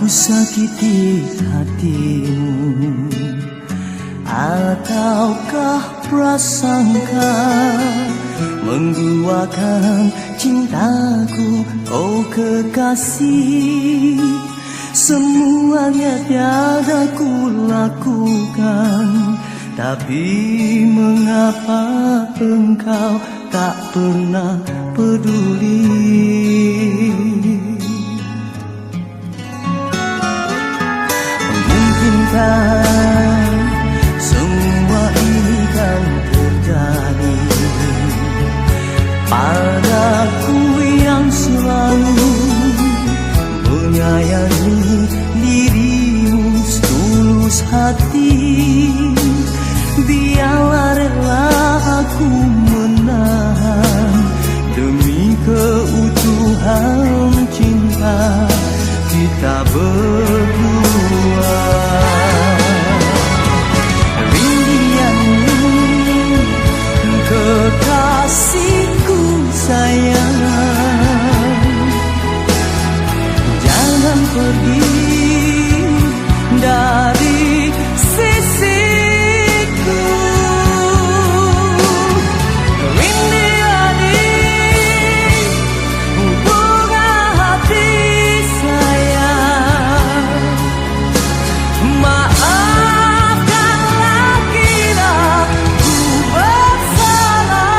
Aku sakiti hatimu, ataukah prasangka mengguakan cintaku, oh kekasih. Semuanya tiada ku lakukan, tapi mengapa engkau tak pernah peduli? Mungkinkah semua ini kan terjadi padaku yang selalu menyayangi dirimu setulus hati. Biarlah rela aku menahan demi keutuhan cinta kita berdua. Rindianmu kekasihku sayang, jangan pergi dari sisiku. Rindiani hubungan hati sayang, maafkanlah kira ku bersalah.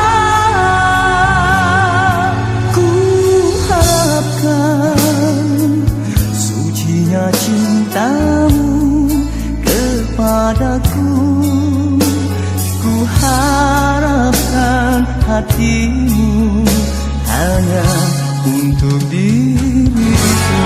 Ku harapkan sucinya cintamu kepadaku, ku harapkan hatimu hanya untuk diriku.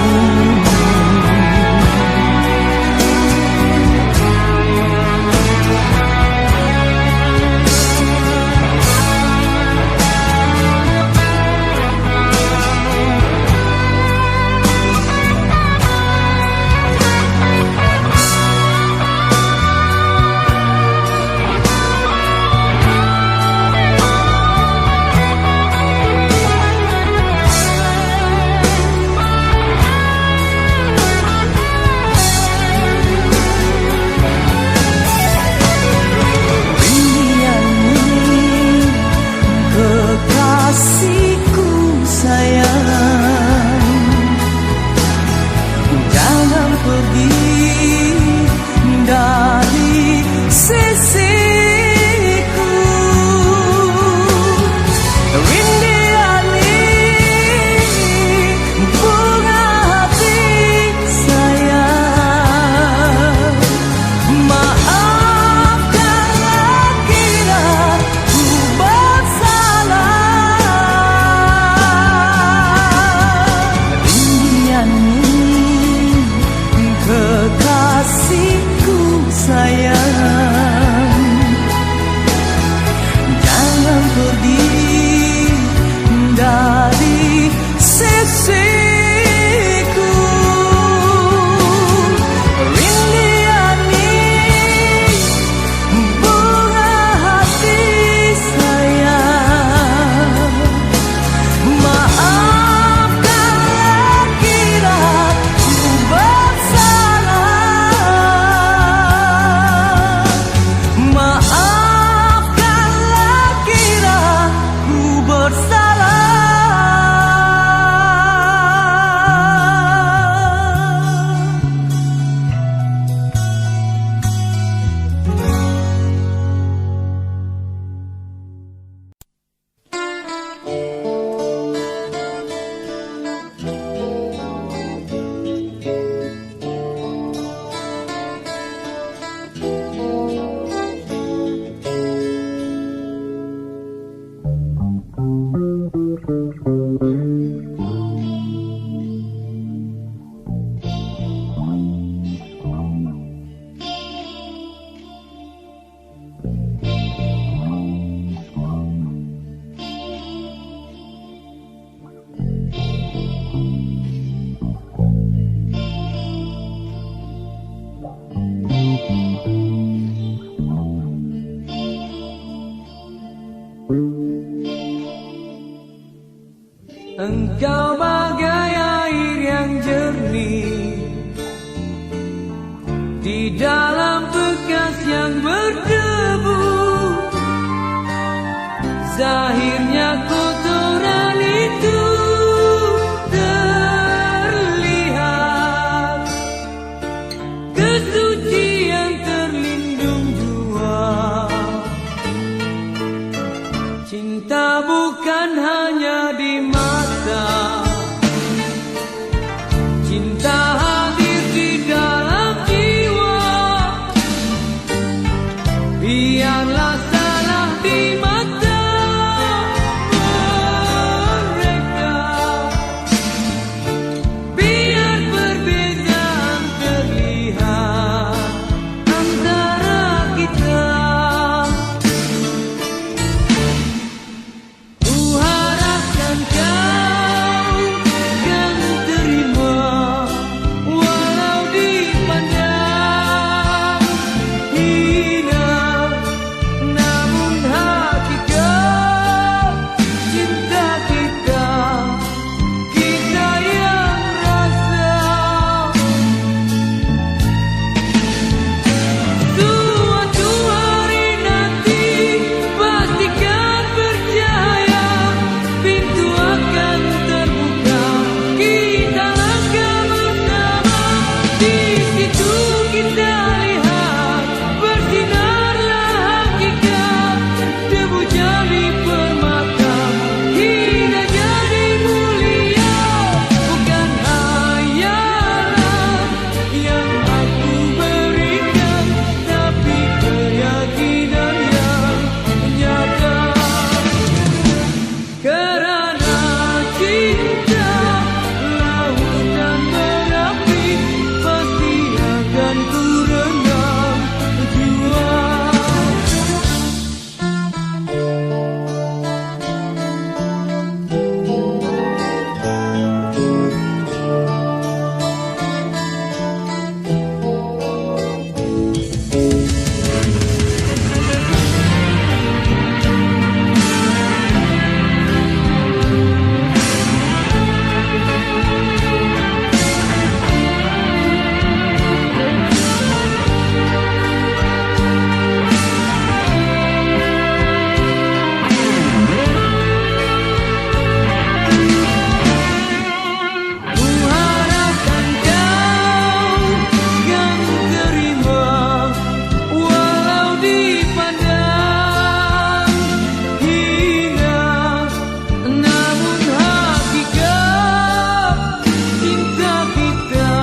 biarlah salah di mata mereka, biar perbedaan terlihat antara kita. Ku harapkan kau kan terima, walau dipandang hina, namun hakikat cinta kita, kita yang rasa. Suatu hari nanti pastikan percaya, pintu akan terbuka, kita langkah bersama. Di situ kita lihat bersinarlah hakikat, debu jadi permata, hina jadi mulia. Bukan hayalan yang aku berikan, tapi keyakinan yang nyata. Karena cinta lautan berapi, pasti akan ku rendam jua. Ku harapkan kau kan terima, walau dipandang hina, namun hakikat cinta kita,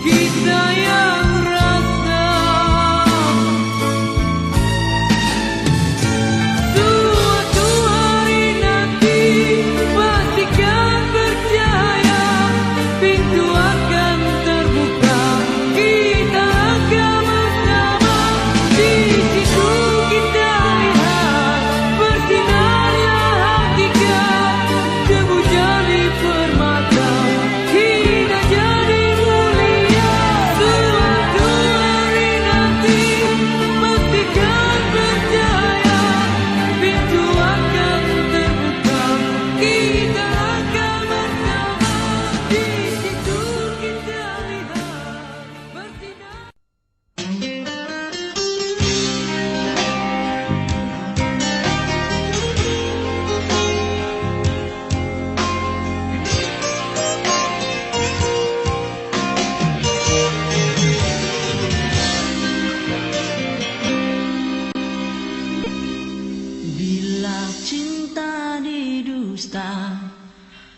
kita yang rasa. Suatu hari nanti pastikan percaya, pintu akan terbuka, kita akan bersama. Di situ kita lihat bersinarlah hakikat, debu jadi permata, hina jadi mulia. Suatu hari nanti pastikan percaya, pintu akan terbuka, kita akan bersama. Di situ kita lihat bersinar. Bila cinta didusta,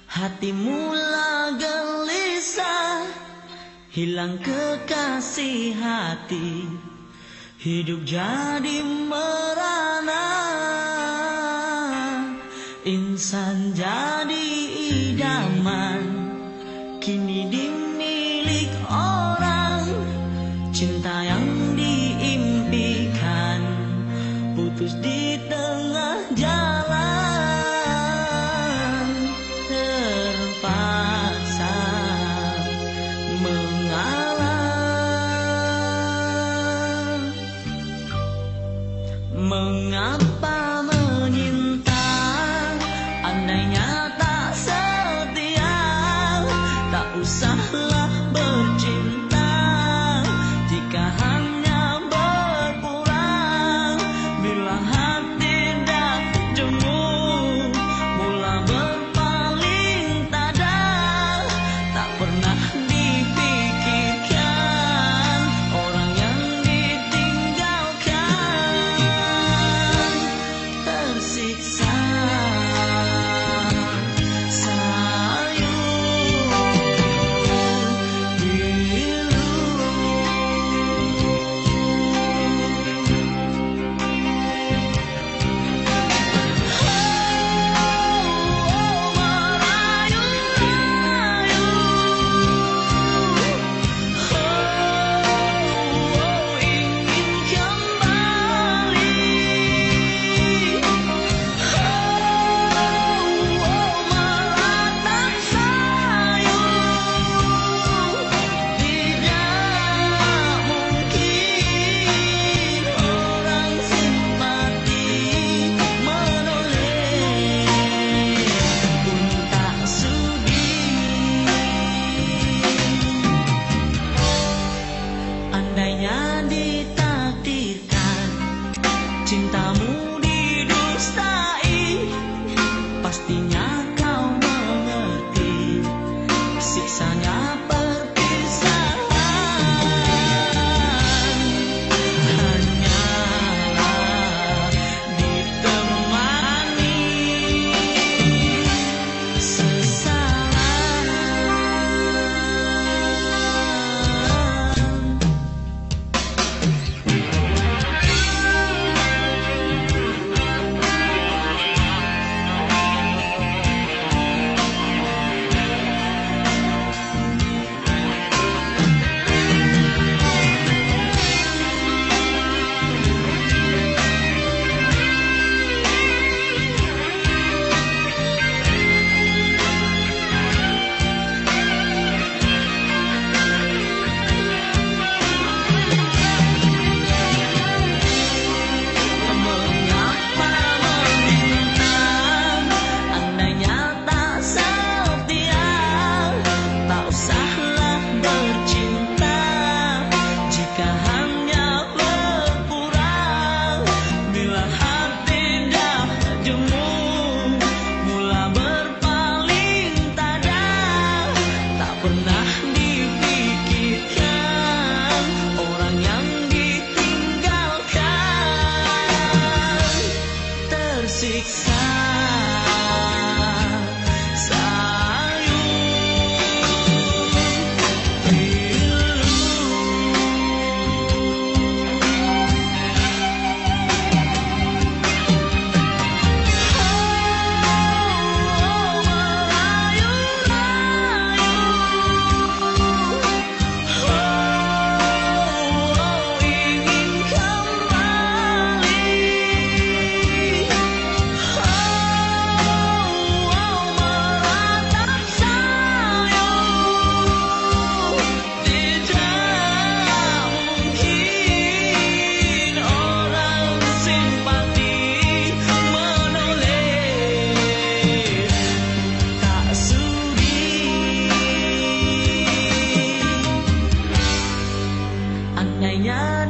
hati mula gelisah, hilang kekasih hati, hidup jadi merana. Insan jadi idaman, kini dimilik orang. Cinta yang diimpikan putus di tengah jalan, terpaksa mengalah. Mengapa menyinta, andainya tak setia?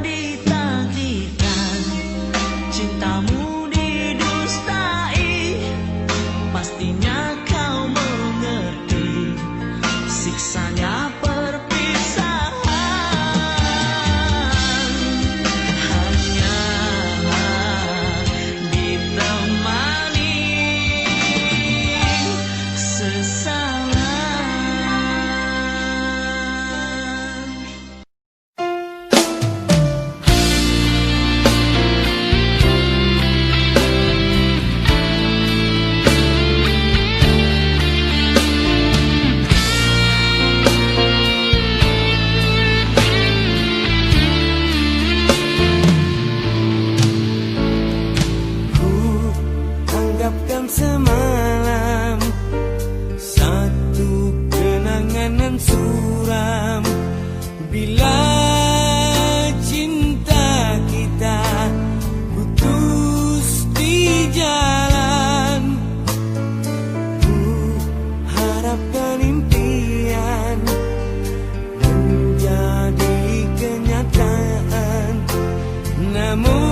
ditakdirkan, cintamu didustai, pastinya kau mengerti siksanya perpisahan. Hanyalah ditemani sesalan. Anggapkan semalam satu kenangan yang suram. Bila cinta kita putus di jalan, ku harapkan impian menjadi kenyataan. Namun